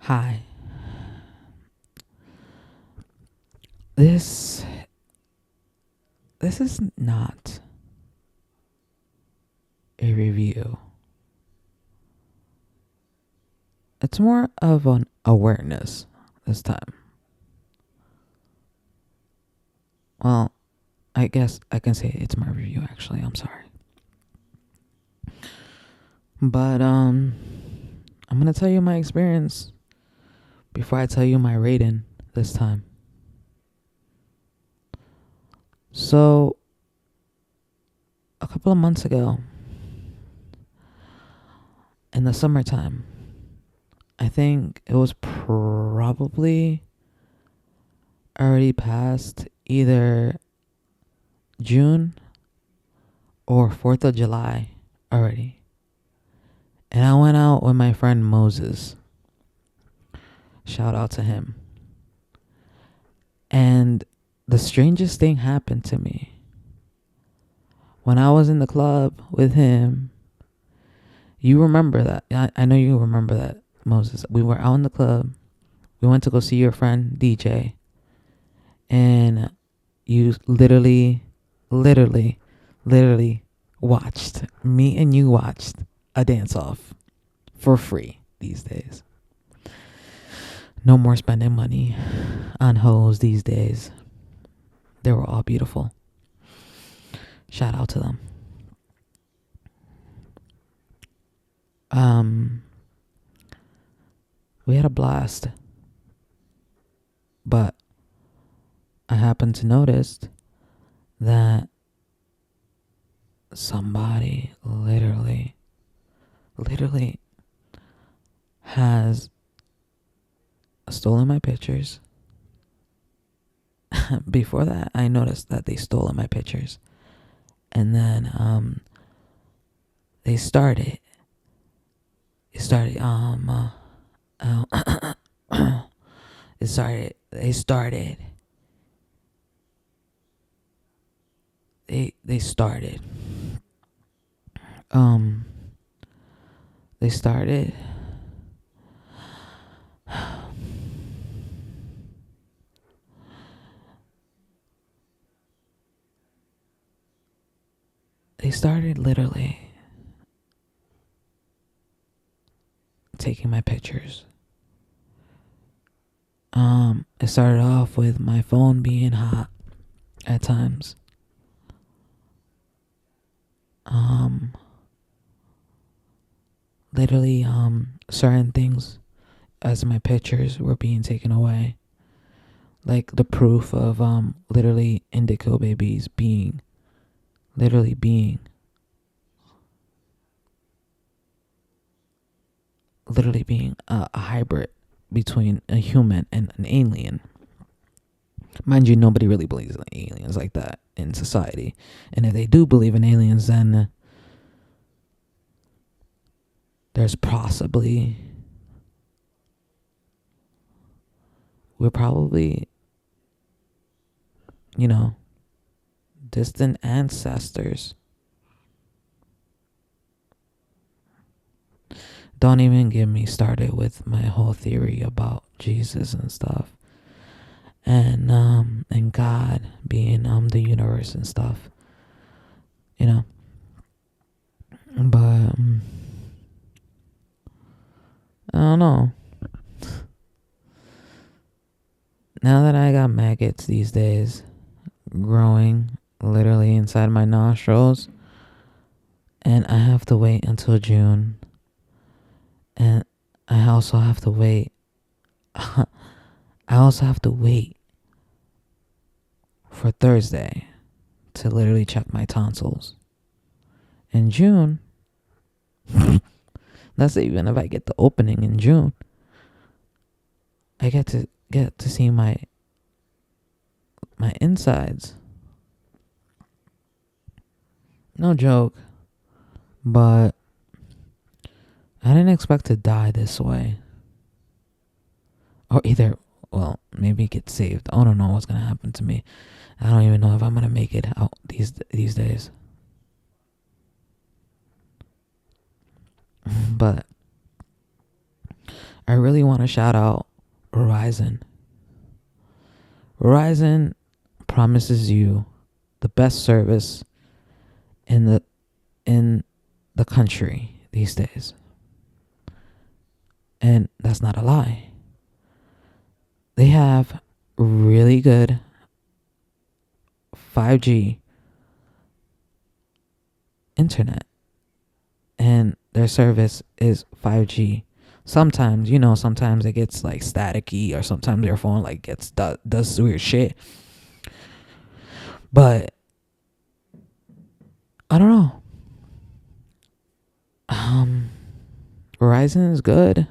Hi. This this is not a review. It's more of an awareness this time. Well, I guess I can say it's my review actually. I'm sorry. But I'm going to tell you my experience before I tell you my rating this time. So, a couple of months ago in the summertime, I think it was probably already past either June or 4th of July already. And I went out with my friend Moses. Shout out to him. And the strangest thing happened to me. When I was in the club with him, you remember that. I know you remember that, Moses. We were out in the club. We went to go see your friend DJ. And you literally watched, me and you watched a dance off for free these days. No more spending money on hoes these days. They were all beautiful. Shout out to them. We had a blast. But I happened to notice that somebody literally has stolen my pictures. Before that, I noticed that they stole my pictures. And then they started they started um they started they started literally taking my pictures. It started off with my phone being hot at times. Literally, certain things as my pictures were being taken away. Like the proof of, literally indigo babies being a hybrid between a human and an alien. Mind you, nobody really believes in aliens like that in society. And if they do believe in aliens, then there's possibly, we're probably, distant ancestors. Don't even get me started with my whole theory about Jesus and stuff. And God being the universe and stuff. But I don't know. Now that I got maggots these days growing literally inside my nostrils, and I have to wait until June, and I also have to wait for Thursday to literally check my tonsils. In June, that's even if I get the opening in June, I get to see my insides. No joke. But I didn't expect to die this way. Or either, well, maybe get saved. I don't know what's going to happen to me. I don't even know if I'm going to make it out these days. But I really want to shout out Verizon. Verizon promises you the best service in the country these days. And that's not a lie. They have really good 5G internet, and their service is 5G. Sometimes, sometimes it gets like staticky, or sometimes your phone like does weird shit. But I don't know. Verizon is good,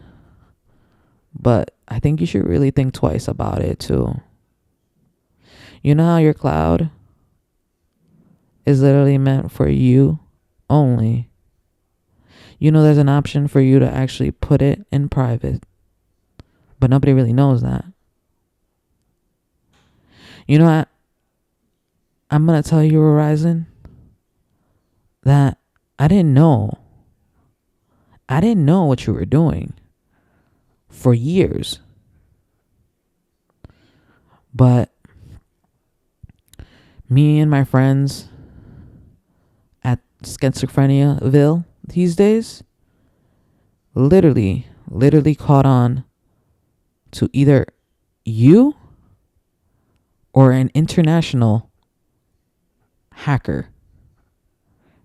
but I think you should really think twice about it too. You know how your cloud is literally meant for you only. There's an option for you to actually put it in private, but nobody really knows that. I'm going to tell you, Verizon, that I didn't know what you were doing for years. But me and my friends at Schizophreniaville these days literally caught on to either you or an international hacker.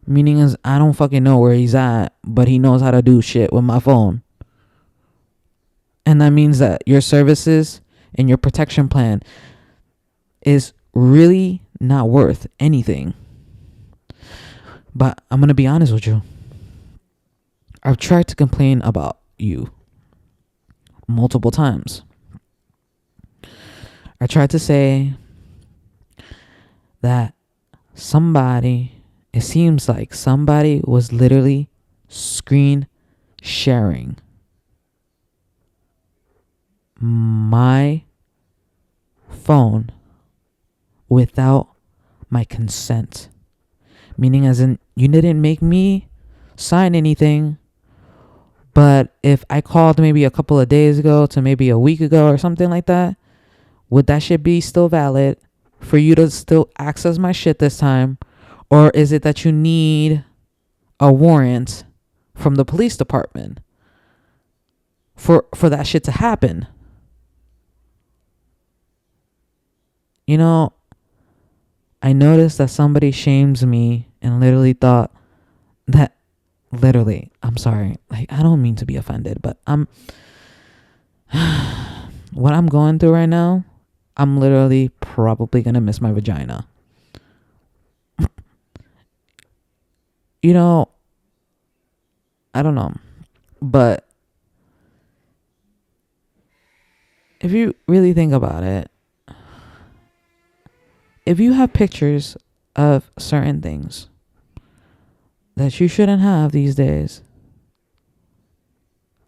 Meaning is, I don't fucking know where he's at, but he knows how to do shit with my phone. And that means that your services and your protection plan is really not worth anything. But I'm going to be honest with you. I've tried to complain about you multiple times. I tried to say that it seems like somebody was literally screen sharing my phone without my consent. Meaning as in, you didn't make me sign anything. But if I called maybe a couple of days ago to maybe a week ago or something like that, would that shit be still valid for you to still access my shit this time? Or is it that you need a warrant from the police department for that shit to happen? I noticed that somebody shames me and literally thought that I'm sorry. Like, I don't mean to be offended, but what I'm going through right now, I'm literally probably going to miss my vagina. I don't know. But if you really think about it, if you have pictures of certain things that you shouldn't have these days,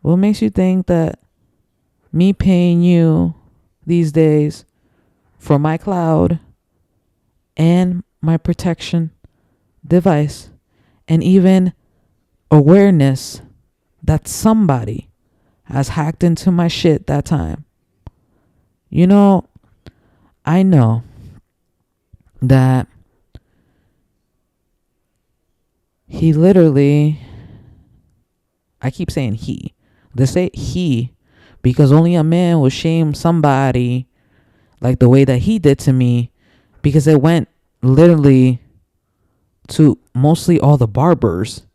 what makes you think that me paying you these days for my cloud and my protection device and even awareness that somebody has hacked into my shit that time? I know that he literally, I keep saying he. They say he because only a man will shame somebody like the way that he did to me, because it went literally to mostly all the barbers.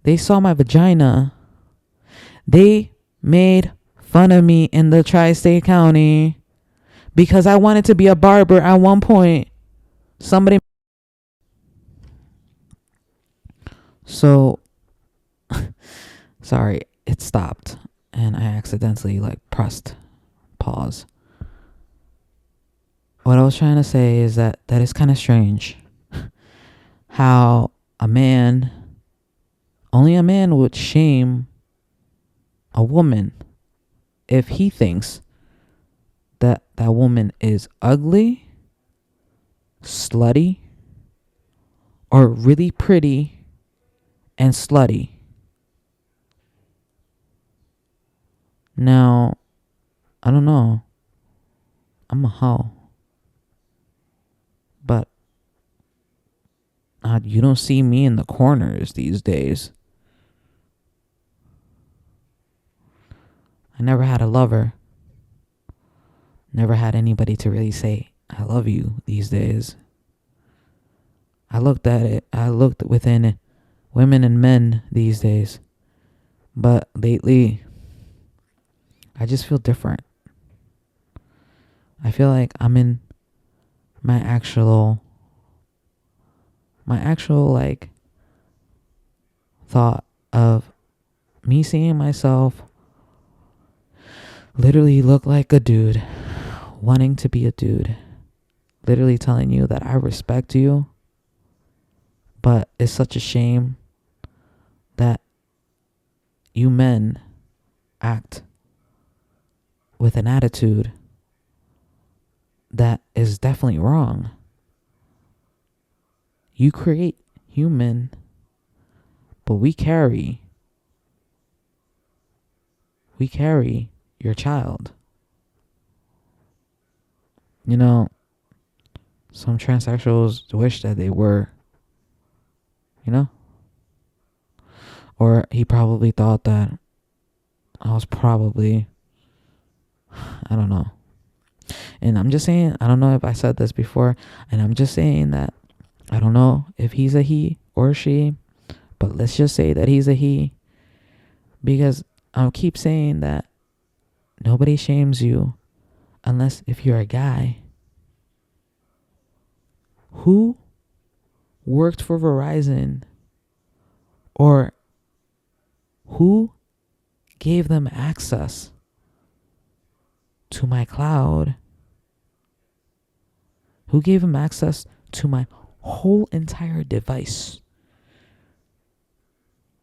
They saw my vagina. They made fun of me in the Tri-State County because I wanted to be a barber at one point. So, sorry, it stopped and I accidentally pressed pause. What I was trying to say is that is kind of strange how only a man would shame a woman if he thinks that woman is ugly, slutty, or really pretty and slutty. Now, I don't know. I'm a hoe. But you don't see me in the corners these days. I never had a lover. Never had anybody to really say, I love you these days. I looked at it. I looked within women and men these days. But lately, I just feel different. I feel like I'm in my actual like thought of me seeing myself literally look like a dude, wanting to be a dude, literally telling you that I respect you, but it's such a shame that you men act with an attitude that is definitely wrong. You create human, but we carry your child. You know, some transsexuals wish that they were, you know? Or he probably thought that I was probably, I don't know. And I'm just saying, I don't know if I said this before, and I'm just saying that I don't know if he's a he or a she, but let's just say that he's a he, because I'll keep saying that nobody shames you unless if you're a guy. Who worked for Verizon, or who gave them access to my cloud? Who gave them access to my whole entire device?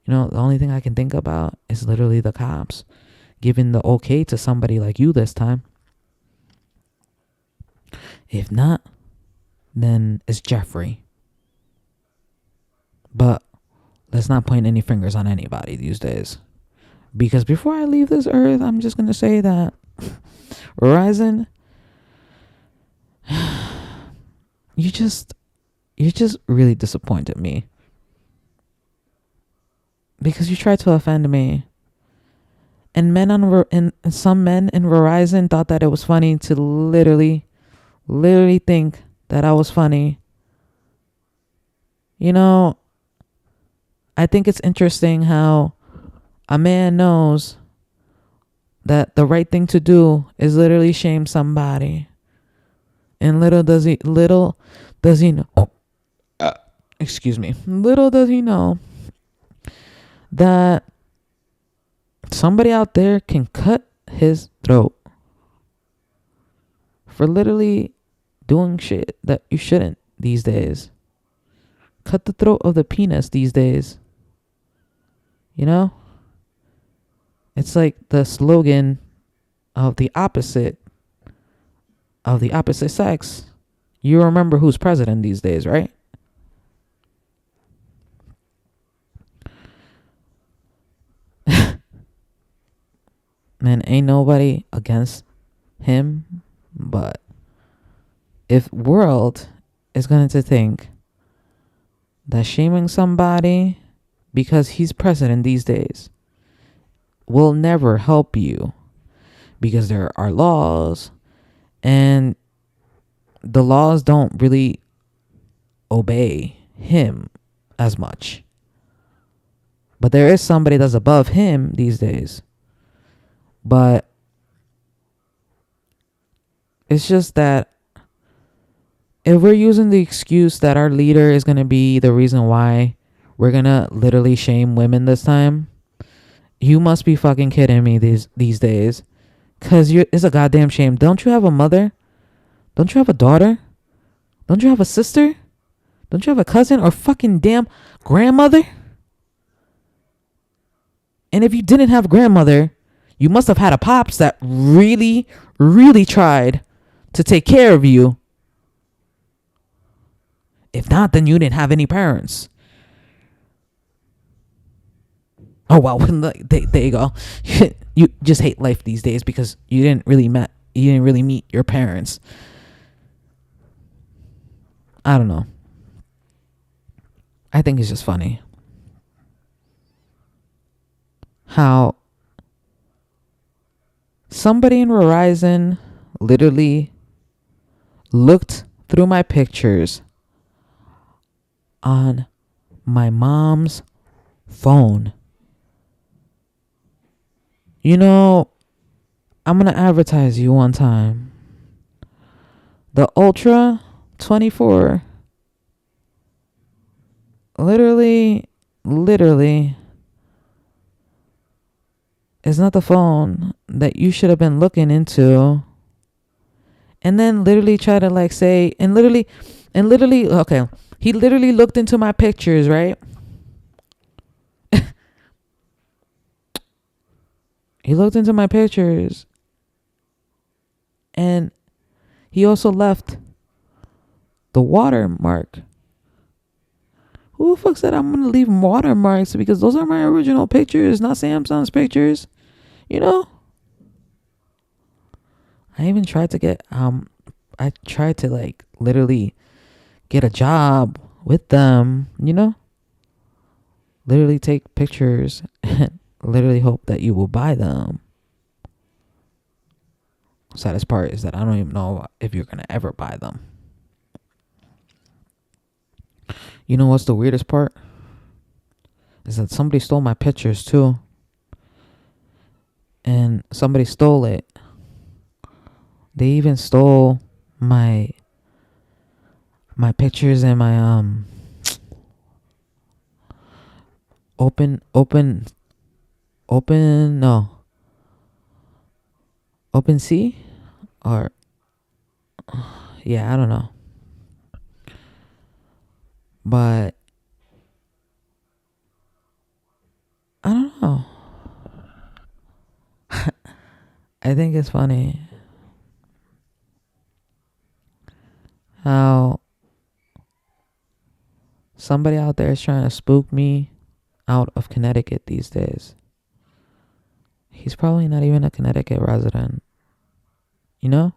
You know, the only thing I can think about is literally the cops giving the okay to somebody like you this time. If not, then it's Jeffrey. But let's not point any fingers on anybody these days. Because before I leave this earth, I'm just going to say that Verizon, you just really disappointed me. Because you tried to offend me. And some men in Verizon thought that it was funny to literally think that I was funny. You know, I think it's interesting how a man knows that the right thing to do is literally shame somebody. And little does he know. Little does he know that somebody out there can cut his throat for literally doing shit that you shouldn't these days. Cut the throat of the penis these days. You know? It's like the slogan of the opposite sex. You remember who's president these days, right? Man, ain't nobody against him, but if world is going to think that shaming somebody because he's president these days will never help you, because there are laws and the laws don't really obey him as much. But there is somebody that's above him these days. But it's just that if we're using the excuse that our leader is going to be the reason why we're going to literally shame women this time, you must be fucking kidding me these days. Because it's a goddamn shame. Don't you have a mother? Don't you have a daughter? Don't you have a sister? Don't you have a cousin or fucking damn grandmother? And if you didn't have a grandmother, you must have had a pops that really, really tried to take care of you. If not, then you didn't have any parents. Oh, well, there you go. You just hate life these days because you didn't really meet your parents. I don't know. I think it's just funny how somebody in Verizon literally looked through my pictures on my mom's phone. You know, I'm going to advertise you one time. The Ultra 24 literally is not the phone that you should have been looking into. And then literally try to like say, okay, he literally looked into my pictures, right? He looked into my pictures and he also left the watermark. Who the fuck said I'm going to leave watermarks? Because those are my original pictures, not Samsung's pictures. You know? I even tried to get, I tried to like literally get a job with them, you know? Literally take pictures and literally hope that you will buy them. Saddest part is that I don't even know if you're going to ever buy them. You know what's the weirdest part? Is that somebody stole my pictures too. And somebody stole it. They even stole my pictures and my Open Sea, or yeah, I don't know. But I don't know. I think it's funny how somebody out there is trying to spook me out of Connecticut these days. He's probably not even a Connecticut resident. You know?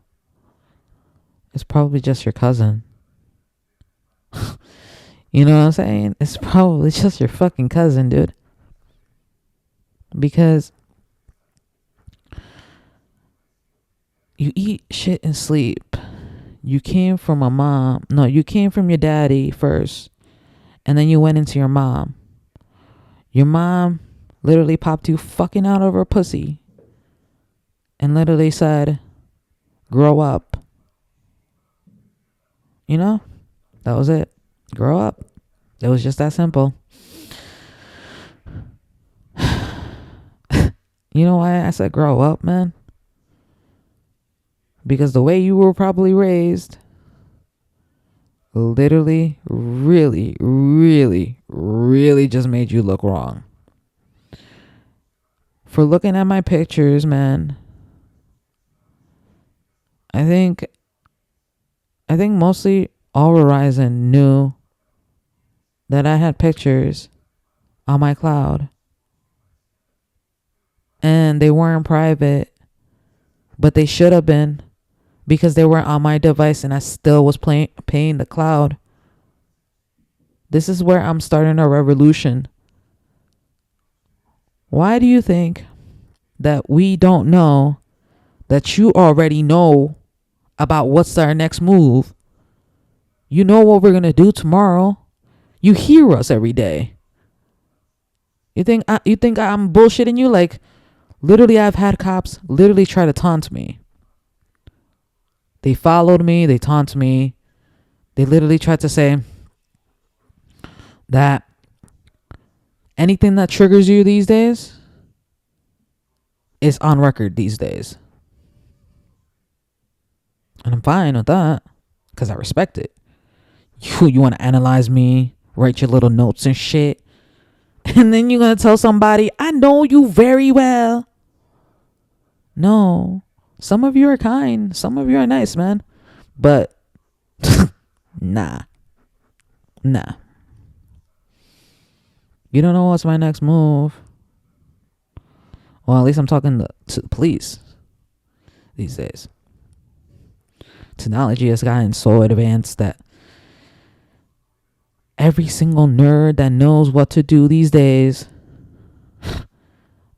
It's probably just your cousin. You know what I'm saying? It's probably just your fucking cousin, dude. Because you eat, shit, and sleep. You came from you came from your daddy first. And then you went into your mom. Your mom literally popped you fucking out of her pussy. And literally said, grow up. You know? That was it. Grow up. It was just that simple. You know why I said grow up, man? Because the way you were probably raised literally, really, really, really just made you look wrong. For looking at my pictures, man, I think mostly all Verizon knew that I had pictures on my cloud. And they weren't private, but they should have been, because they were on my device and I still was paying the cloud. This is where I'm starting a revolution. Why do you think that we don't know that you already know about what's our next move? You know what we're going to do tomorrow. You hear us every day. You think I'm bullshitting you? Like, literally, I've had cops literally try to taunt me. They followed me. They taunted me. They literally tried to say that anything that triggers you these days is on record these days. And I'm fine with that because I respect it. You want to analyze me, write your little notes and shit. And then you're going to tell somebody, I know you very well. No. Some of you are kind. Some of you are nice, man. But, nah. You don't know what's my next move. Well, at least I'm talking to the police these days. Technology has gotten so advanced that every single nerd that knows what to do these days,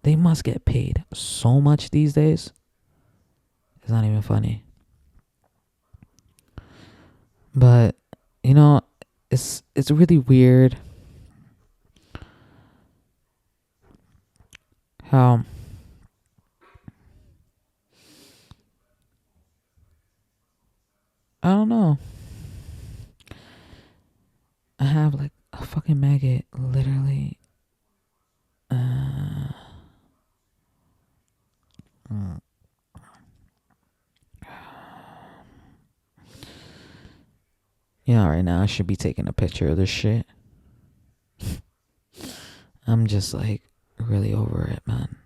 they must get paid so much these days. It's not even funny. But it's really weird how I don't know. I have like a fucking maggot literally right now I should be taking a picture of this shit. I'm just like really over it, man.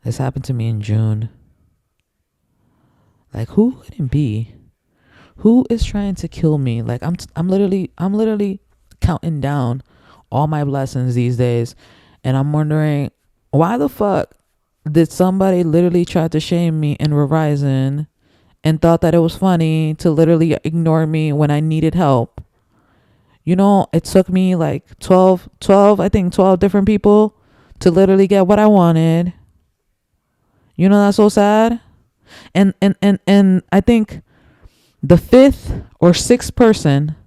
This happened to me in June. Like, who would it be? Who is trying to kill me? Like, I'm literally counting down all my blessings these days, and I'm wondering why the fuck did somebody literally try to shame me in Verizon and thought that it was funny to literally ignore me when I needed help. It took me like 12 different people to literally get what I wanted. That's so sad. And I think the fifth or sixth person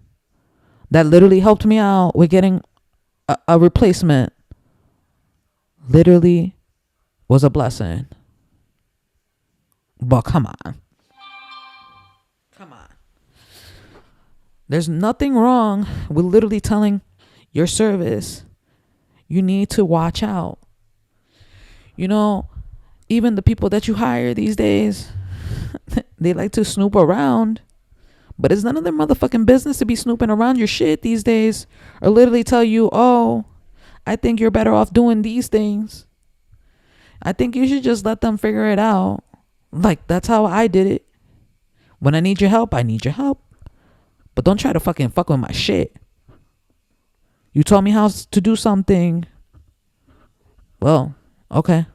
that literally helped me out with getting a replacement literally was a blessing. But come on. There's nothing wrong with literally telling your service you need to watch out. Even the people that you hire these days, they like to snoop around. But it's none of their motherfucking business to be snooping around your shit these days. Or literally tell you, oh, I think you're better off doing these things. I think you should just let them figure it out. Like, that's how I did it. When I need your help, I need your help. But don't try to fucking fuck with my shit. You told me how to do something. Well, okay.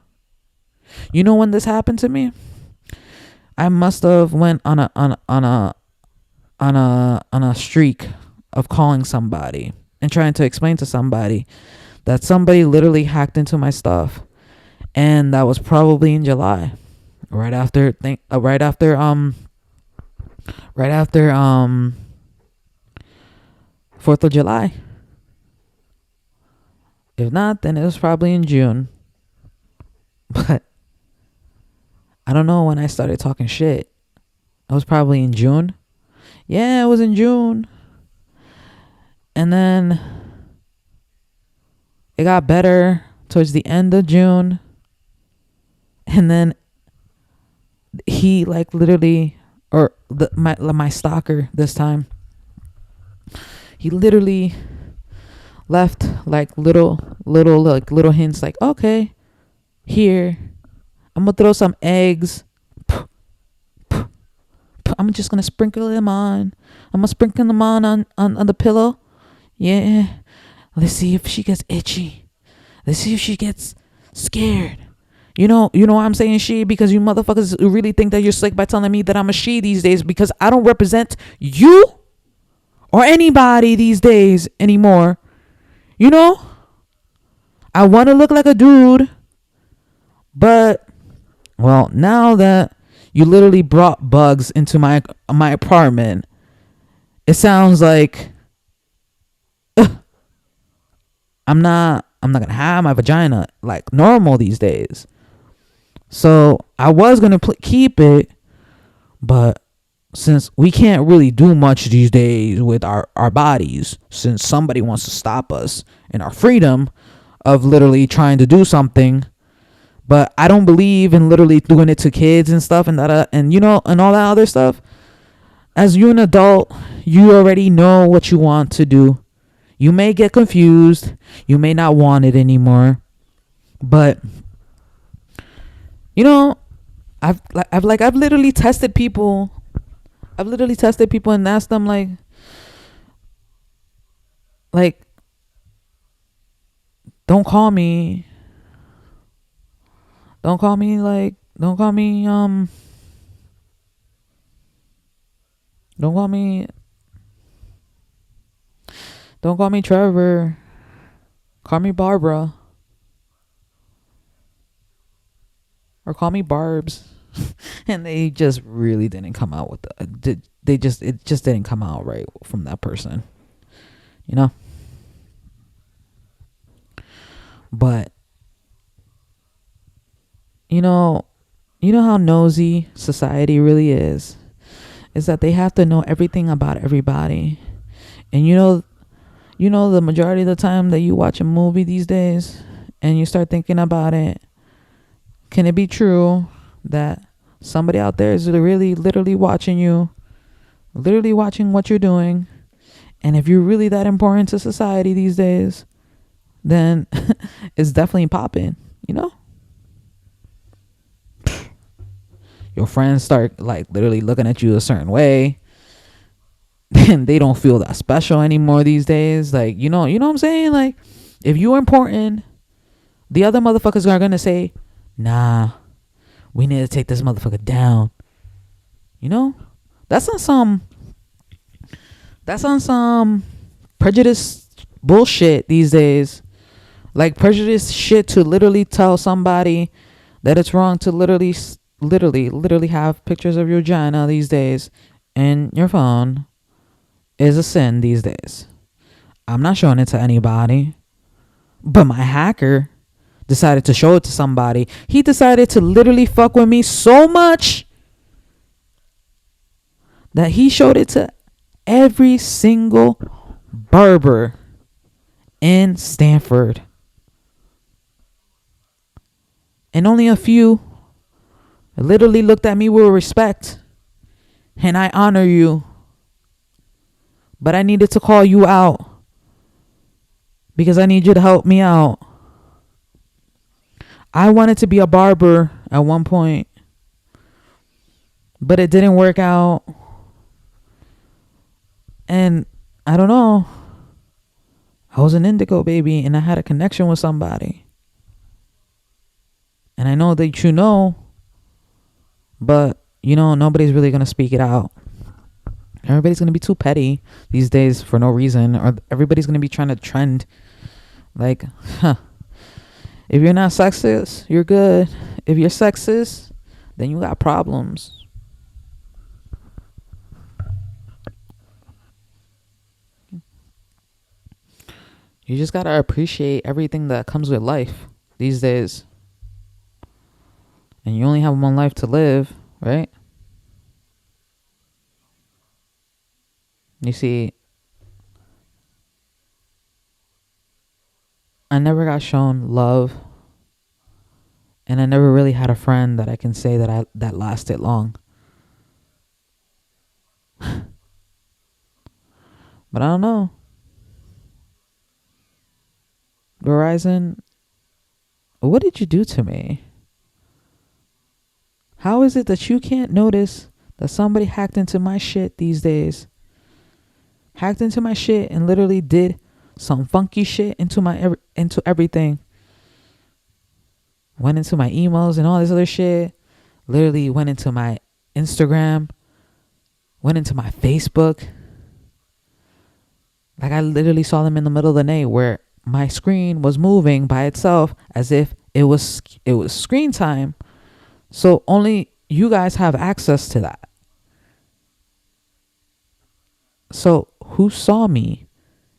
When this happened to me? I must have went on a streak of calling somebody and trying to explain to somebody that somebody literally hacked into my stuff, and that was probably in July, right after 4th of July. If not, then it was probably in June. But I don't know when I started talking shit. It was probably in June. Yeah, it was in June. And then it got better towards the end of June. And then he like literally, or my stalker this time, he literally left like little hints like, okay, here, I'm gonna throw some eggs. I'm just gonna sprinkle them on. I'm gonna sprinkle them on the pillow. Yeah. Let's see if she gets itchy. Let's see if she gets scared. You know why I'm saying she? Because you motherfuckers really think that you're slick by telling me that I'm a she these days, because I don't represent you or anybody these days anymore. I want to look like a dude, but well, now that you literally brought bugs into my apartment, it sounds like I'm not gonna have my vagina like normal these days. So I was gonna keep it, but since we can't really do much these days with our bodies, since somebody wants to stop us in our freedom of literally trying to do something, but I don't believe in literally doing it to kids and stuff and that and and all that other stuff. As you an adult, you already know what you want to do. You may get confused, you may not want it anymore, but I've literally tested people. I've literally tested people and asked them like don't call me Don't call me like, don't call me, don't call me Trevor. Call me Barbara. Or call me Barbs. And they just really didn't come out with it just didn't come out right from that person. You know? But you know how nosy society really is that they have to know everything about everybody. And the majority of the time that you watch a movie these days and you start thinking about it, can it be true that somebody out there is really literally watching you, literally watching what you're doing? And if you're really that important to society these days, then it's definitely popping, Your friends start like literally looking at you a certain way. And they don't feel that special anymore these days. Like, you know what I'm saying? Like, if you're important, the other motherfuckers are gonna say, nah, we need to take this motherfucker down. That's on some prejudice bullshit these days. Like prejudice shit to literally tell somebody that it's wrong to literally have pictures of your vagina these days in your phone is a sin these days. I'm not showing it to anybody, but my hacker decided to show it to somebody. He decided to literally fuck with me so much that he showed it to every single barber in Stanford. And only a few literally looked at me with respect. And I honor you. But I needed to call you out because I need you to help me out. I wanted to be a barber at one point, but it didn't work out. And I don't know. I was an indigo baby and I had a connection with somebody. And I know that but nobody's really going to speak it out. Everybody's going to be too petty these days for no reason, or everybody's going to be trying to trend. Like, if you're not sexist, you're good. If you're sexist, then you got problems. You just got to appreciate everything that comes with life these days. And you only have one life to live, right? You see, I never got shown love, and I never really had a friend that I can say that lasted long. But I don't know. Verizon, what did you do to me? How is it that you can't notice that somebody hacked into my shit these days? Hacked into my shit and literally did some funky shit into everything. Went into my emails and all this other shit. Literally went into my Instagram. Went into my Facebook. Like, I literally saw them in the middle of the night where my screen was moving by itself as if it was screen time. So only you guys have access to that. So who saw me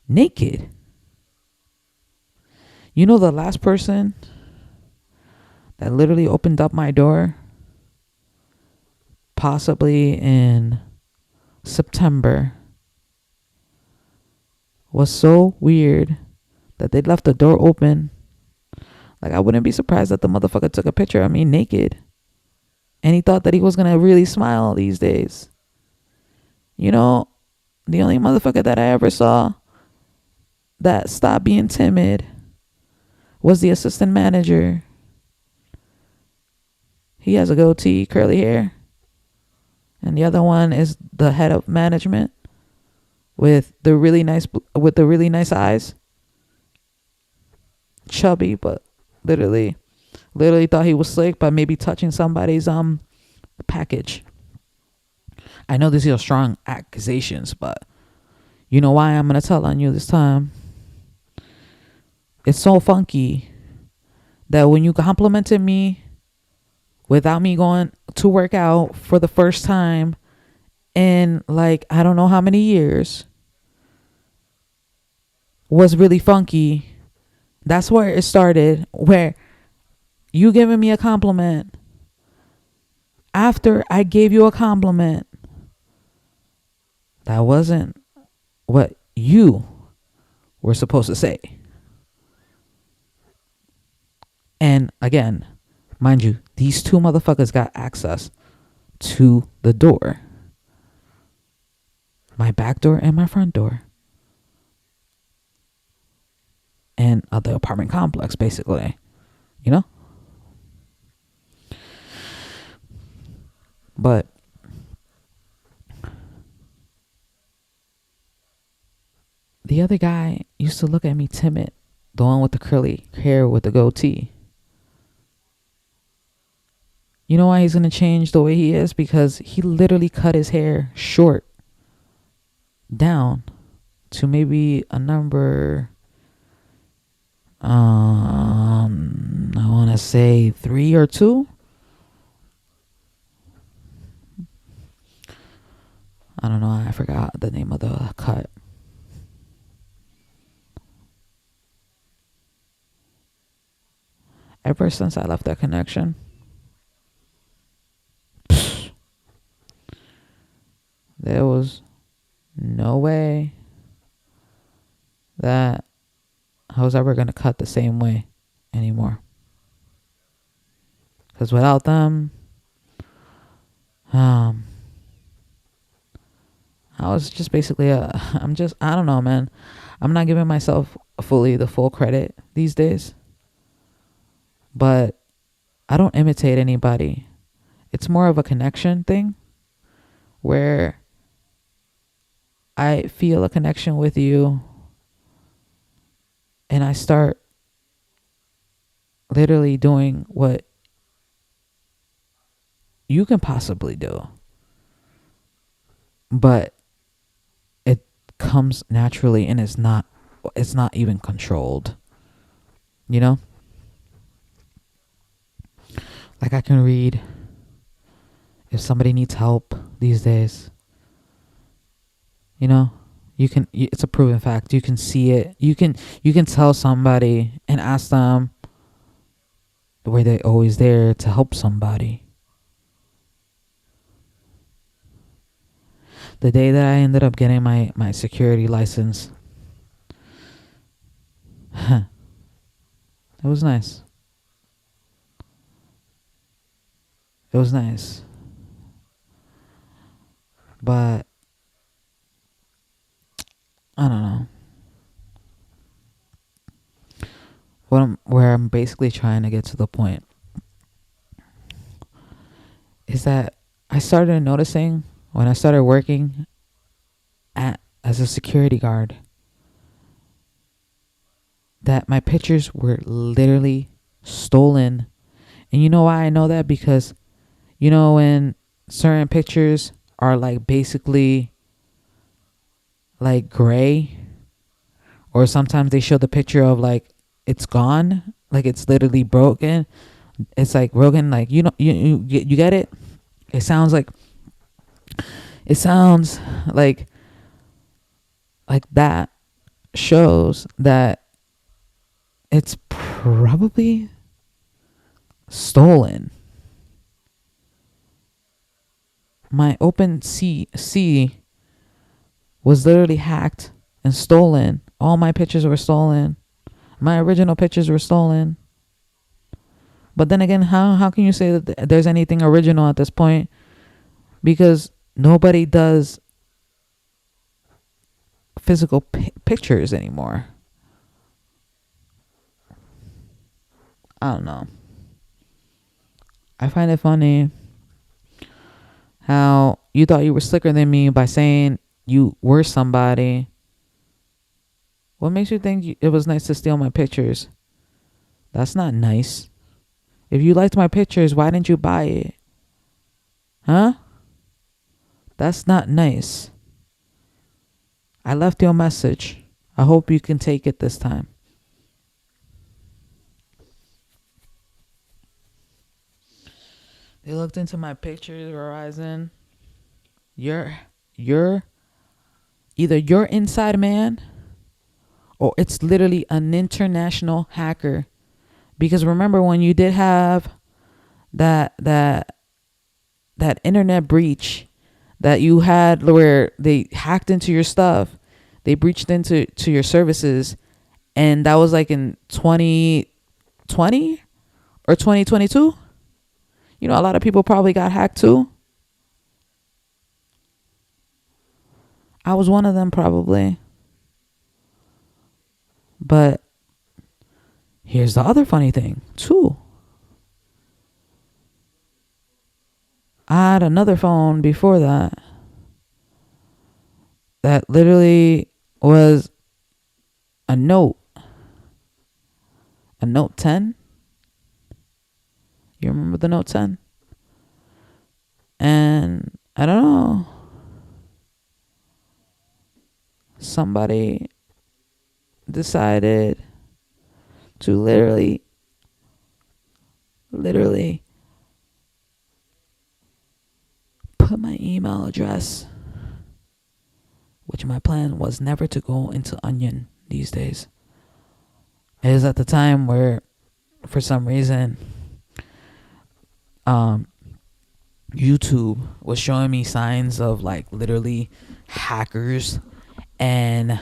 naked? The last person that literally opened up my door, possibly in September, was so weird that they left the door open. Like, I wouldn't be surprised that the motherfucker took a picture of me naked. And he thought that he was going to really smile these days. The only motherfucker that I ever saw that stopped being timid was the assistant manager. He has a goatee, curly hair. And the other one is the head of management with the really nice eyes. Chubby, but literally Literally thought he was slick by maybe touching somebody's package. I know these are strong accusations, but you know why I'm gonna tell on you this time. It's so funky that when you complimented me without me going to work out for the first time in like I don't know how many years was really funky. That's where it started, where you giving me a compliment after I gave you a compliment that wasn't what you were supposed to say. And again, mind you, these two motherfuckers got access to the door. My back door and my front door. And the apartment complex, basically. You know? But the other guy used to look at me timid. The one with the curly hair with the goatee. You know why he's going to change the way he is? Because he literally cut his hair short down to maybe a number, I want to say 3 or 2. I don't know. I forgot the name of the cut. Ever since I left that connection, there was no way that I was ever going to cut the same way anymore. Because without them, I was just basically I don't know, man. I'm not giving myself fully the full credit these days. But I don't imitate anybody. It's more of a connection thing where I feel a connection with you and I start literally doing what you can possibly do. But it comes naturally and it's not even controlled. You know? Like I can read if somebody needs help these days. You know, it's a proven fact. You can see it. You can tell somebody and ask them the way they're always there to help somebody. The day that I ended up getting my security license, it was nice. It was nice. But I don't know. Where I'm basically trying to get to the point is that I started noticing when I started working as a security guard that my pictures were literally stolen. And you know why I know that? Because you know when certain pictures are like basically like gray, or sometimes they show the picture of like it's gone, like it's literally broken. It's like broken, like you know you get it. It sounds like that shows that it's probably stolen. My OpenSea was literally hacked and stolen. All my pictures were stolen. My original pictures were stolen. But then again, how can you say that there's anything original at this point? Because nobody does physical pictures anymore. I don't know. I find it funny how you thought you were slicker than me by saying you were somebody. What makes you think it was nice to steal my pictures? That's not nice. If you liked my pictures, why didn't you buy it? Huh? That's not nice. I left you a message. I hope you can take it this time. They looked into my pictures, Verizon. You're either you're inside man or it's literally an international hacker. Because remember when you did have that internet breach that you had where they hacked into your stuff, they breached into your services, and that was like in 2020 or 2022. You know, a lot of people probably got hacked too. I was one of them probably. But here's the other funny thing too. I had another phone before that literally was a Note 10. You remember the Note 10? And I don't know, somebody decided to literally put my email address, which my plan was never to go into Onion these days. It is at the time where, for some reason, YouTube was showing me signs of like literally hackers and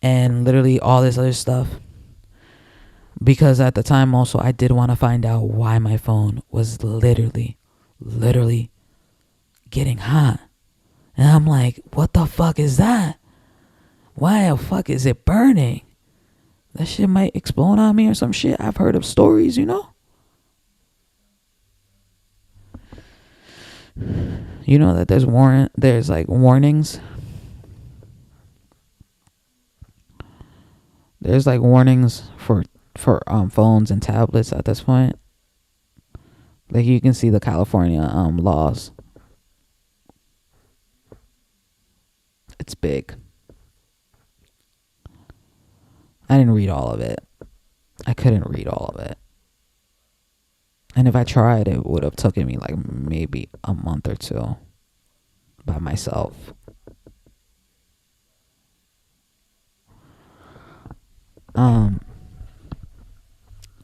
literally all this other stuff. Because at the time also I did want to find out why my phone was literally getting hot. And I'm like, what the fuck is that? Why the fuck is it burning? That shit might explode on me or some shit. I've heard of stories, you know? You know that there's like warnings. There's like warnings for phones and tablets at this point. Like you can see the California laws. It's big. I didn't read all of it. I couldn't read all of it. And if I tried, it would have taken me like maybe a month or two by myself.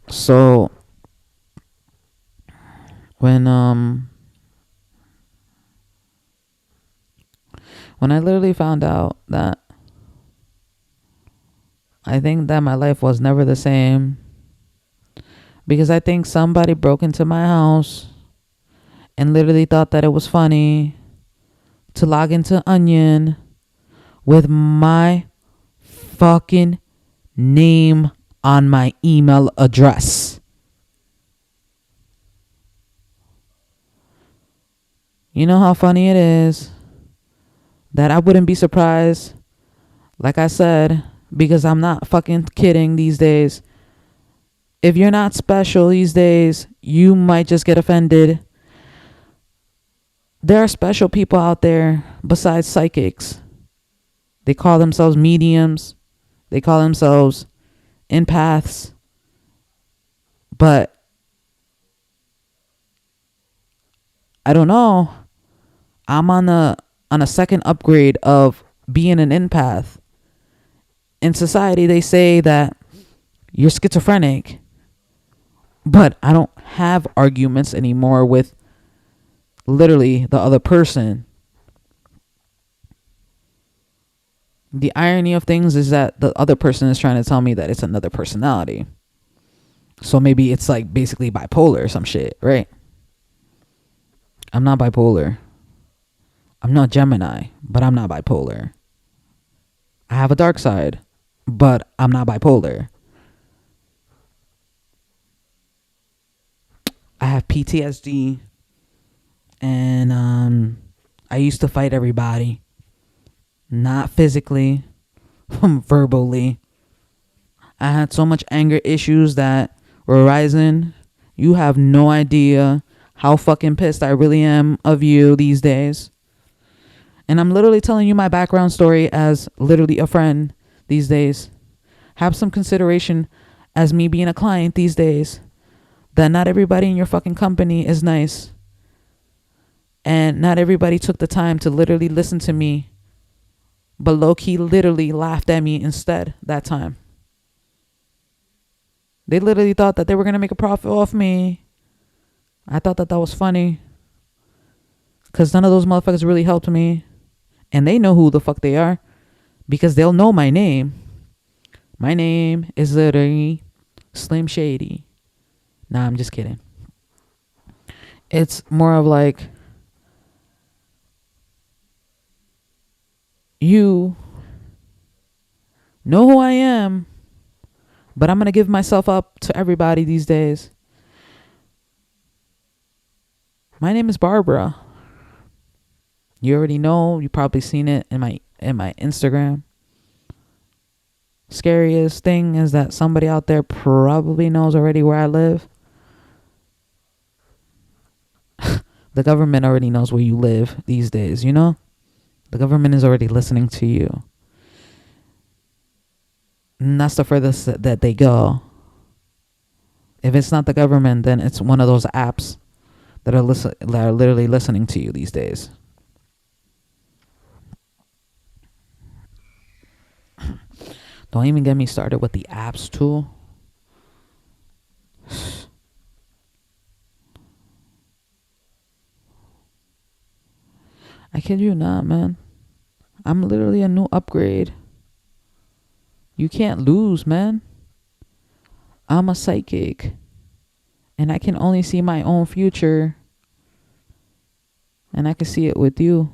So when I literally found out that I think that my life was never the same, because I think somebody broke into my house and literally thought that it was funny to log into Onion with my fucking name on my email address. You know how funny it is that I wouldn't be surprised, like I said, because I'm not fucking kidding these days. If you're not special these days, you might just get offended. There are special people out there besides psychics. They call themselves mediums. They call themselves empaths. But I don't know. I'm on a second upgrade of being an empath. In society, they say that you're schizophrenic. But I don't have arguments anymore with literally the other person. The irony of things is that the other person is trying to tell me that it's another personality. So maybe it's like basically bipolar or some shit, right? I'm not bipolar. I'm not Gemini, but I'm not bipolar. I have a dark side, but I'm not bipolar. I have PTSD, and I used to fight everybody. Not physically, verbally. I had so much anger issues that Verizon You have no idea how fucking pissed I really am of you these days. And I'm literally telling you my background story as literally a friend these days. Have some consideration as me being a client these days. That not everybody in your fucking company is nice. And not everybody took the time to literally listen to me. But low-key literally laughed at me instead that time. They literally thought that they were going to make a profit off me. I thought that was funny. Because none of those motherfuckers really helped me. And they know who the fuck they are. Because they'll know my name. My name is literally Slim Shady. Nah, I'm just kidding. It's more of like, you know who I am, but I'm going to give myself up to everybody these days. My name is Barbara. You already know. You probably seen it in my Instagram. Scariest thing is that somebody out there probably knows already where I live. The government already knows where you live these days, you know? The government is already listening to you. And that's the furthest that they go. If it's not the government, then it's one of those apps that are literally listening to you these days. Don't even get me started with the apps too. I kid you not, man. I'm literally a new upgrade. You can't lose, man. I'm a psychic. And I can only see my own future. And I can see it with you.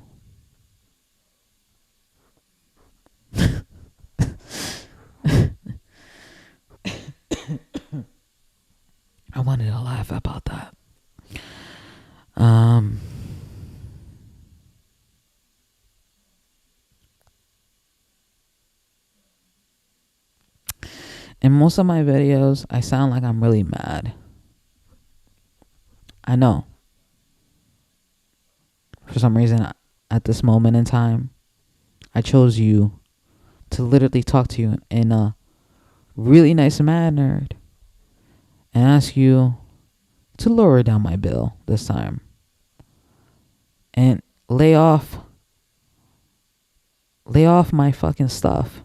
I wanted to laugh about that. In most of my videos, I sound like I'm really mad. I know. For some reason, at this moment in time, I chose you to literally talk to you in a really nice manner and ask you to lower down my bill this time and lay off my fucking stuff.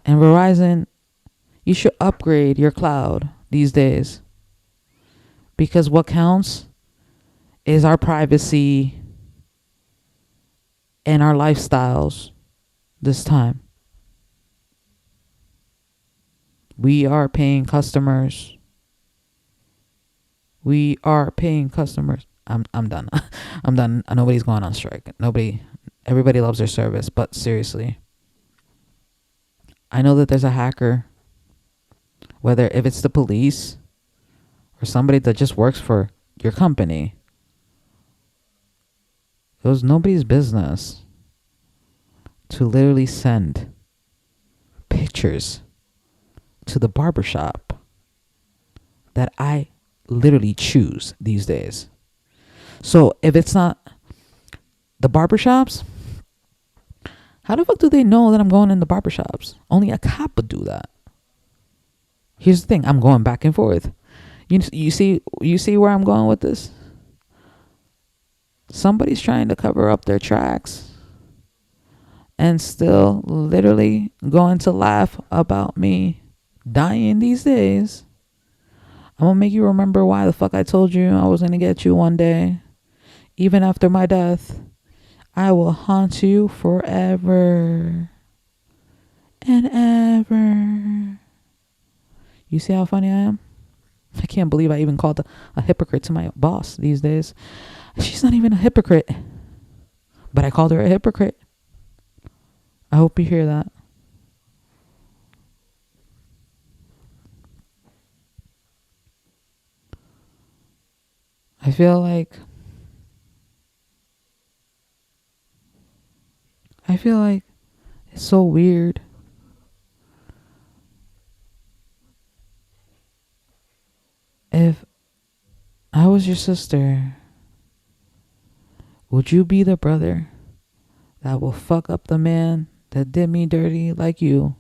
And Verizon, you should upgrade your cloud these days, because what counts is our privacy and our lifestyles this time. We are paying customers. I'm done. I'm done. Nobody's going on strike. Everybody loves their service, but seriously, I know that there's a hacker, whether if it's the police or somebody that just works for your company. It was nobody's business to literally send pictures to the barbershop that I literally choose these days. So if it's not the barbershops, how the fuck do they know that I'm going in the barbershops? Only a cop would do that. Here's the thing. I'm going back and forth. You see where I'm going with this? Somebody's trying to cover up their tracks and still literally going to laugh about me dying these days. I'm going to make you remember why the fuck I told you I was going to get you one day. Even after my death, I will haunt you forever and ever. You see how funny I am? I can't believe I even called a hypocrite to my boss these days. She's not even a hypocrite, but I called her a hypocrite. I hope you hear that. I feel like it's so weird. If I was your sister, would you be the brother that will fuck up the man that did me dirty like you?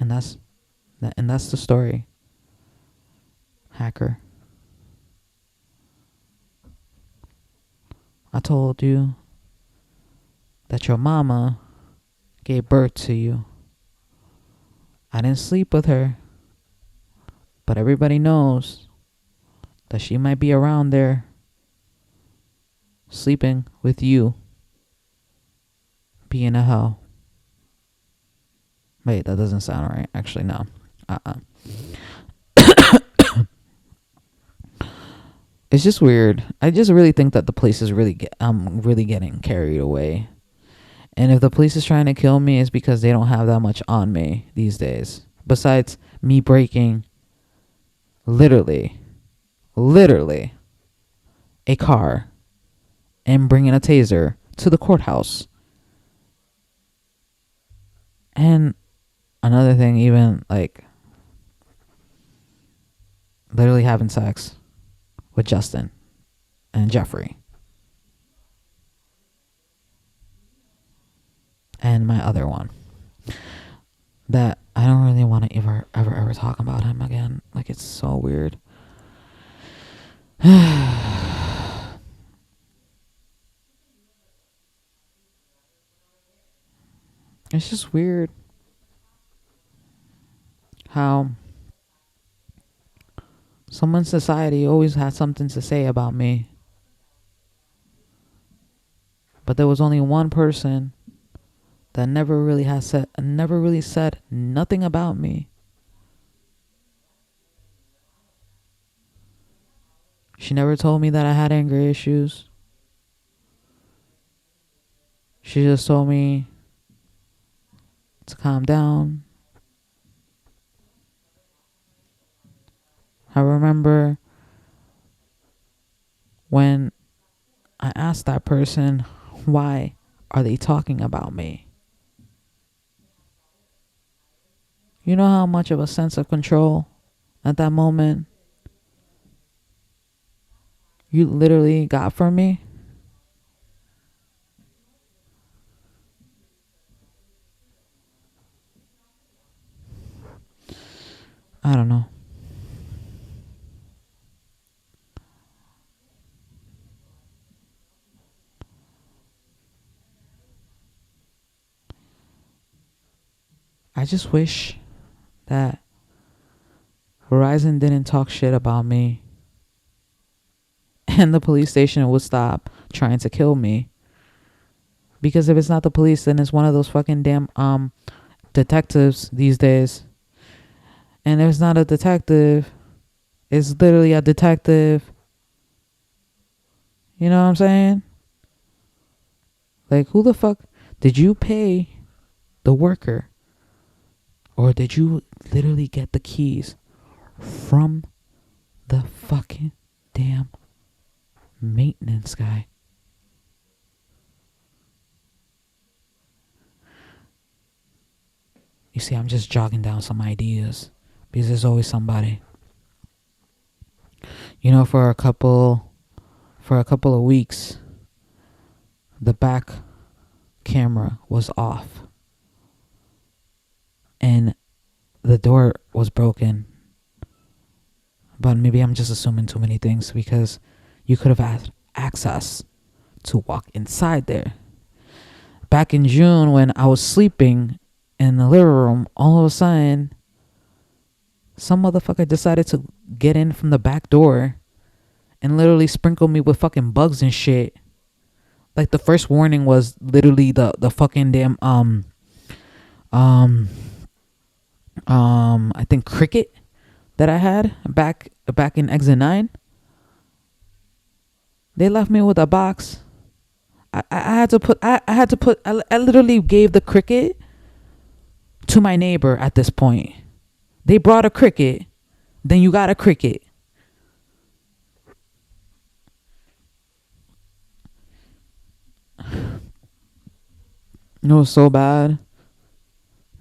And that's the story. Hacker. I told you that your mama gave birth to you. I didn't sleep with her, but everybody knows that she might be around there sleeping with you, being a hoe. Wait, that doesn't sound right. Actually, no. It's just weird. I just really think that the police is I'm really getting carried away. And if the police is trying to kill me, it's because they don't have that much on me these days. Besides me breaking literally a car and bringing a taser to the courthouse. And another thing, even like literally having sex with Justin and Jeffrey and my other one, that I don't really want to ever talk about him again. Like, it's so weird. It's just weird how someone in society always has something to say about me, but there was only one person that never really said nothing about me. She never told me that I had anger issues. She just told me to calm down. I remember when I asked that person, why are they talking about me? You know how much of a sense of control at that moment you literally got from me? I don't know. I just wish that Verizon didn't talk shit about me and the police station would stop trying to kill me. Because if it's not the police, then it's one of those fucking damn detectives these days. And if it's not a detective, it's literally a detective. You know what I'm saying? Like, who the fuck did you pay the worker? Or did you literally get the keys from the fucking damn maintenance guy? You see, I'm just jogging down some ideas because there's always somebody. You know, for a couple of weeks, the back camera was off and the door was broken. But maybe I'm just assuming too many things, because you could have had access to walk inside there. Back in June, when I was sleeping in the living room, all of a sudden some motherfucker decided to get in from the back door and literally sprinkle me with fucking bugs and shit. Like, the first warning was literally the fucking damn I think cricket that I had back in exit 9. They left me with a box. I literally gave the cricket to my neighbor at this point. They brought a cricket, then you got a cricket. It was so bad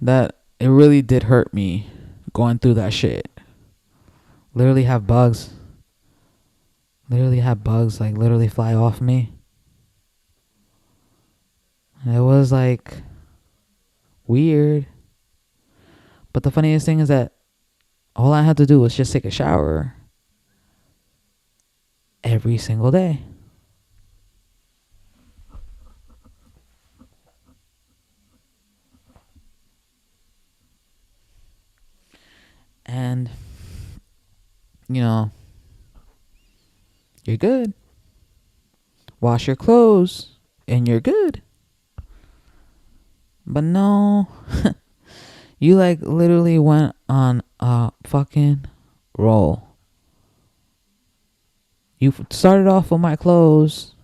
that it really did hurt me going through that shit. Literally have bugs. Like literally fly off me. It was like weird. But the funniest thing is that all I had to do was just take a shower every single day. And, you know, you're good. Wash your clothes and you're good. But no, you like literally went on a fucking roll. You started off with my clothes,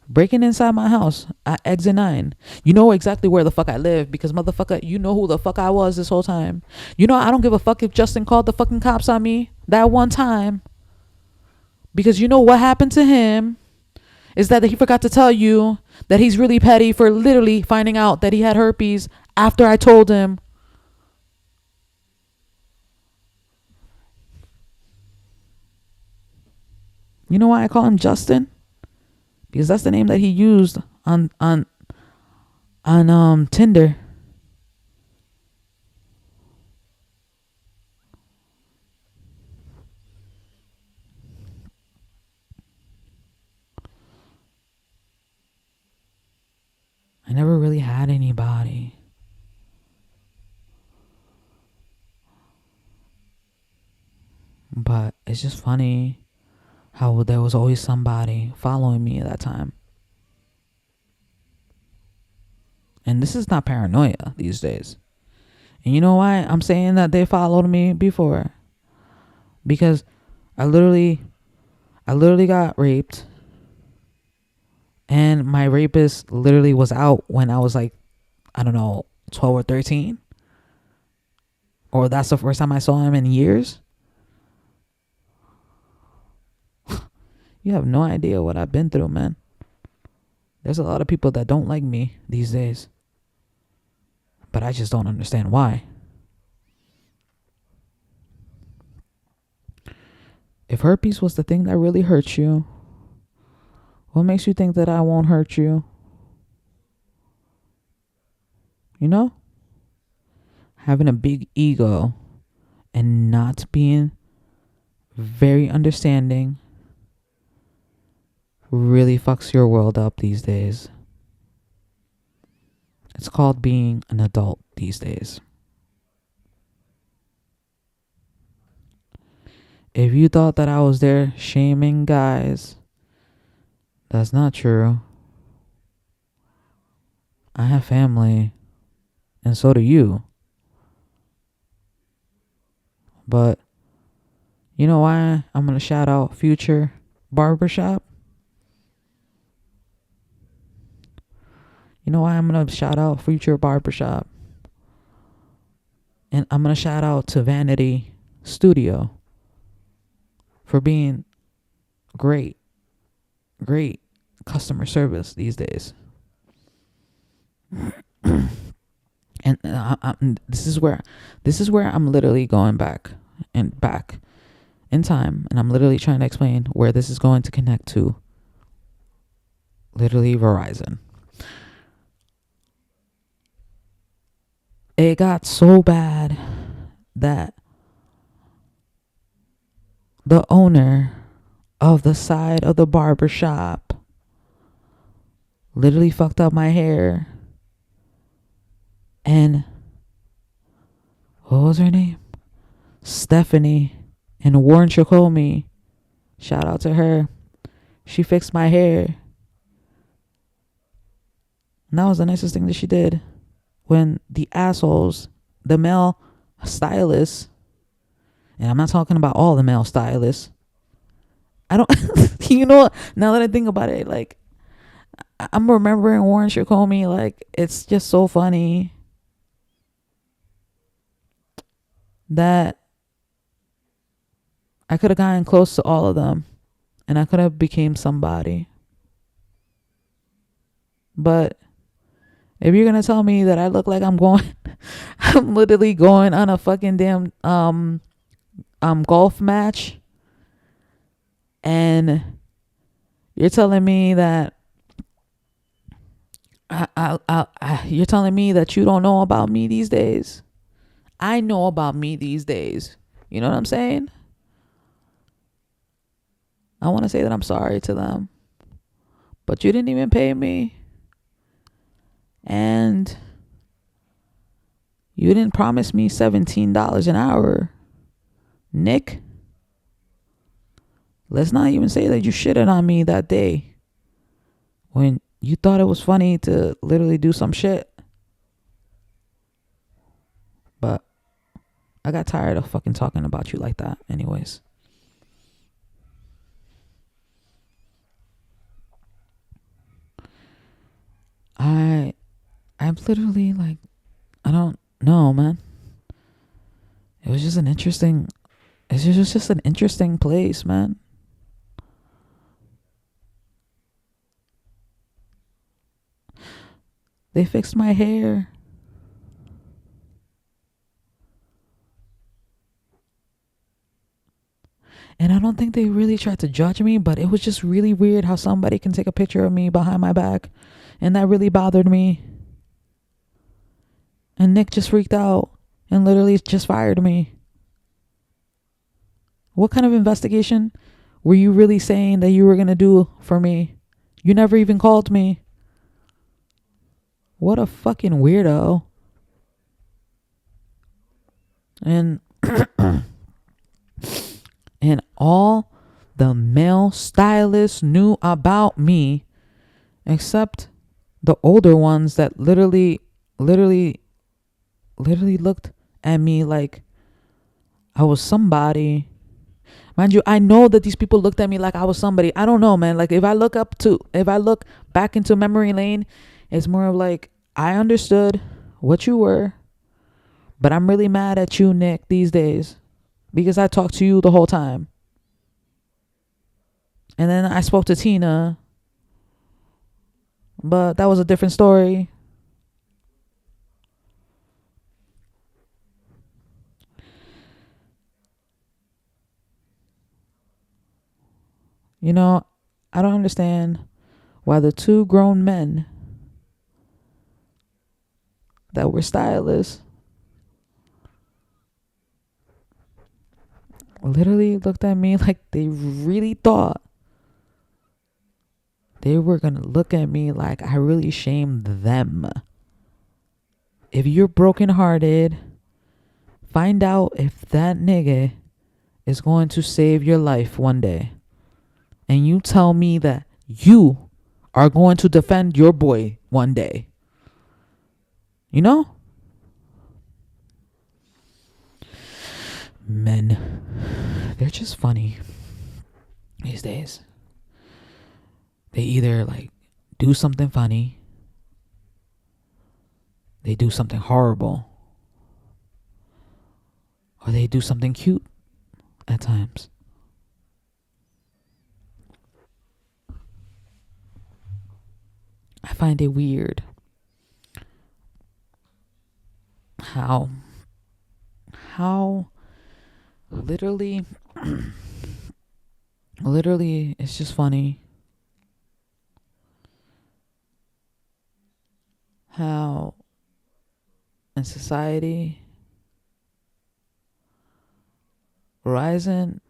breaking inside my house at exit 9. You know exactly where the fuck I live because motherfucker, you know who the fuck I was this whole time. You know I don't give a fuck if Justin called the fucking cops on me that one time. Because you know what happened to him is that he forgot to tell you that he's really petty for literally finding out that he had herpes after I told him. You know why I call him Justin? Because that's the name that he used on Tinder. I never really had anybody. But it's just funny how there was always somebody following me at that time. And this is not paranoia these days. And you know why I'm saying that they followed me before? Because I literally got raped. And my rapist literally was out when I was like, I don't know, 12 or 13. Or that's the first time I saw him in years. You have no idea what I've been through, man. There's a lot of people that don't like me these days. But I just don't understand why. If herpes was the thing that really hurts you, what makes you think that I won't hurt you? You know? Having a big ego and not being very understanding really fucks your world up these days. It's called being an adult these days. If you thought that I was there shaming guys, that's not true. I have family, and so do you. But you know why I'm going to shout out Future Barbershop? You know why I'm going to shout out Future Barbershop? And I'm going to shout out to Vanity Studio for being great customer service these days. And this is where I'm literally going back in time, and I'm literally trying to explain where this is going to connect to literally Verizon. It got so bad that the owner of the side of the barber shop literally fucked up my hair. And what was her name? Stephanie and Warren Chacomi. Shout out to her. She fixed my hair. And that was the nicest thing that she did. When the assholes, the male stylists, and I'm not talking about all the male stylists. I don't, you know, now that I think about it, like, I'm remembering Warren Chacomi, like, it's just so funny that I could have gotten close to all of them and I could have became somebody. But If you're gonna tell me that I look like I'm going, I'm literally going on a fucking damn golf match, and you're telling me that you're telling me that you don't know about me these days. I know about me these days. You know what I'm saying? I want to say that I'm sorry to them, but you didn't even pay me, and you didn't promise me $17 an hour. Nick, let's not even say that you shitted on me that day when you thought it was funny to literally do some shit. But I got tired of fucking talking about you like that anyways. I'm literally like, I don't know, man. It was just an interesting, it's just an interesting place, man. They fixed my hair. And I don't think they really tried to judge me, but it was just really weird how somebody can take a picture of me behind my back. And that really bothered me. And Nick just freaked out and literally just fired me. What kind of investigation were you really saying that you were going to do for me? You never even called me. What a fucking weirdo. And and all the male stylists knew about me except the older ones that literally looked at me like I was somebody. Mind you, I know that these people looked at me like I was somebody. I don't know, man. Like if I look back into memory lane, it's more of like I understood what you were, but I'm really mad at you, Nick, these days because I talked to you the whole time. And then I spoke to Tina, but that was a different story. You know, I don't understand why the two grown men that were stylists literally looked at me like they really thought they were gonna look at me like I really shamed them. If you're brokenhearted, find out if that nigga is going to save your life one day. And you tell me that you are going to defend your boy one day. You know? Men, they're just funny these days. They either like do something funny, they do something horrible, or they do something cute at times. I find it weird how literally it's just funny how in society Ryzen,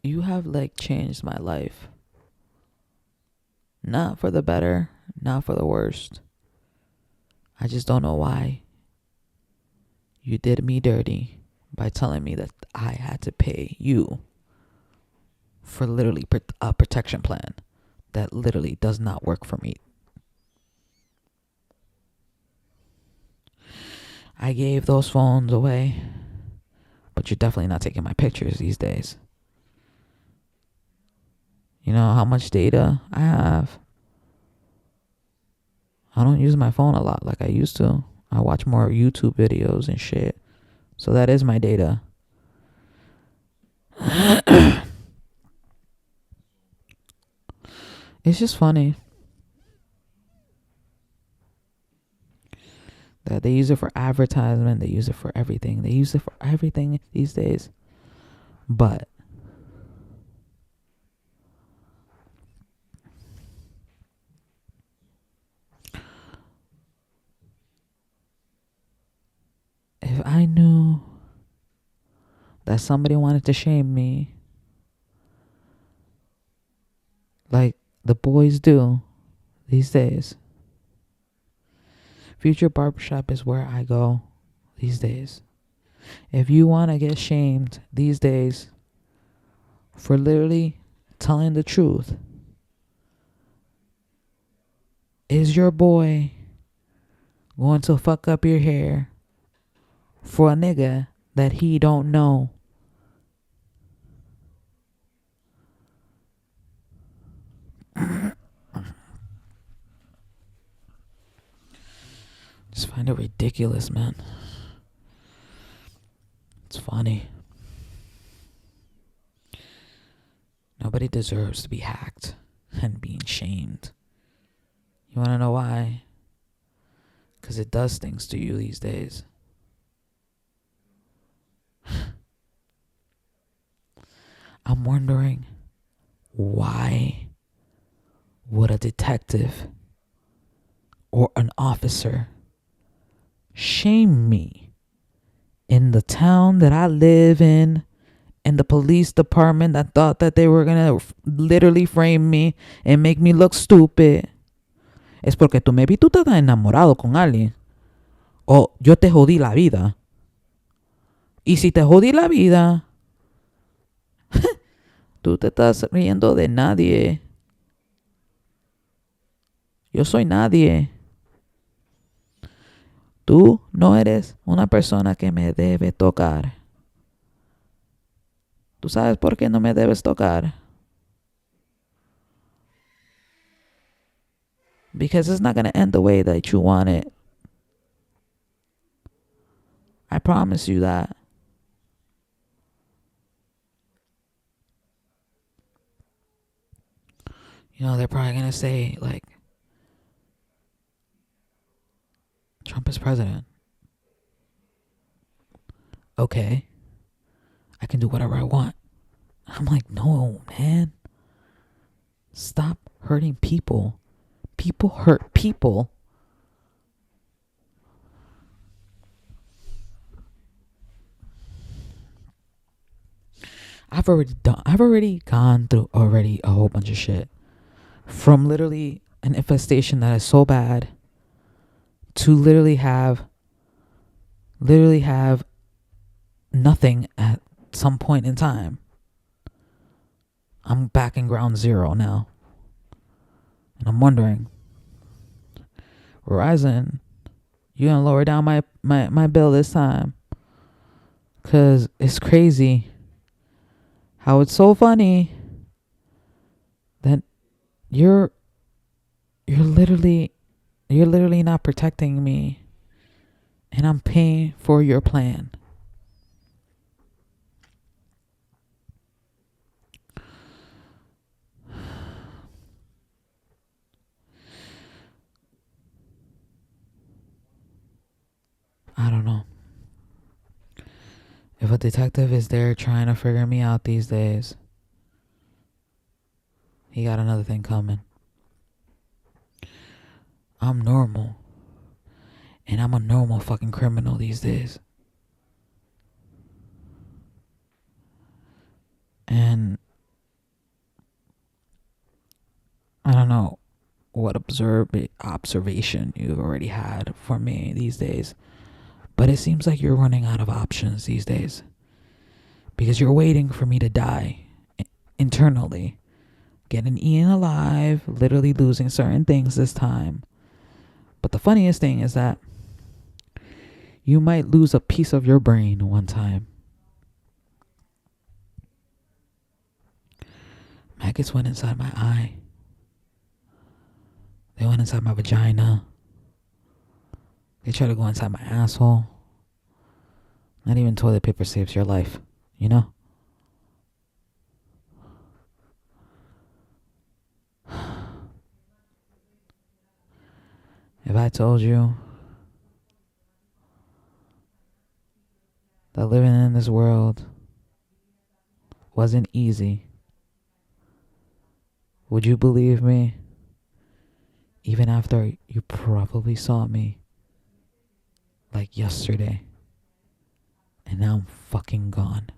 you have like changed my life. Not for the better, not for the worst. I just don't know why you did me dirty by telling me that I had to pay you for literally a protection plan that literally does not work for me. I gave those phones away, but you're definitely not taking my pictures these days. You know how much data I have? I don't use my phone a lot like I used to. I watch more YouTube videos and shit. So that is my data. It's just funny. That they use it for advertisement. They use it for everything. They use it for everything these days. But if I knew that somebody wanted to shame me, like the boys do these days, Future Barbershop is where I go these days. If you want to get shamed these days for literally telling the truth, is your boy going to fuck up your hair for a nigga that he don't know? Just find it ridiculous, man. It's funny. Nobody deserves to be hacked and being shamed. You want to know why? Because it does things to you these days. I'm wondering, why would a detective or an officer shame me in the town that I live in the police department that thought that they were gonna literally frame me and make me look stupid? Es porque tú estás enamorado con alguien, o yo te jodí la vida. Y si te jodí la vida, tú te estás riendo de nadie. Yo soy nadie. Tú no eres una persona que me debe tocar. ¿Tú sabes por qué no me debes tocar? Because it's not going to end the way that you want it. I promise you that. You know, they're probably going to say, like, Trump is president. Okay. I can do whatever I want. I'm like, no, man. Stop hurting people. People hurt people. I've already gone through a whole bunch of shit. From literally an infestation that is so bad to literally have nothing at some point in time. I'm back in ground zero now. And I'm wondering, Verizon, you gonna lower down my bill this time? Cause it's crazy how it's so funny that you're literally not protecting me, and I'm paying for your plan. I don't know. If a detective is there trying to figure me out these days, he got another thing coming. I'm normal. And I'm a normal fucking criminal these days. And I don't know what observation you've already had for me these days, but it seems like you're running out of options these days, because you're waiting for me to die internally, getting eaten alive, literally losing certain things this time. But the funniest thing is that you might lose a piece of your brain one time. Maggots went inside my eye. They went inside my vagina. They tried to go inside my asshole. Not even toilet paper saves your life, you know? If I told you that living in this world wasn't easy, would you believe me even after you probably saw me like yesterday and now I'm fucking gone?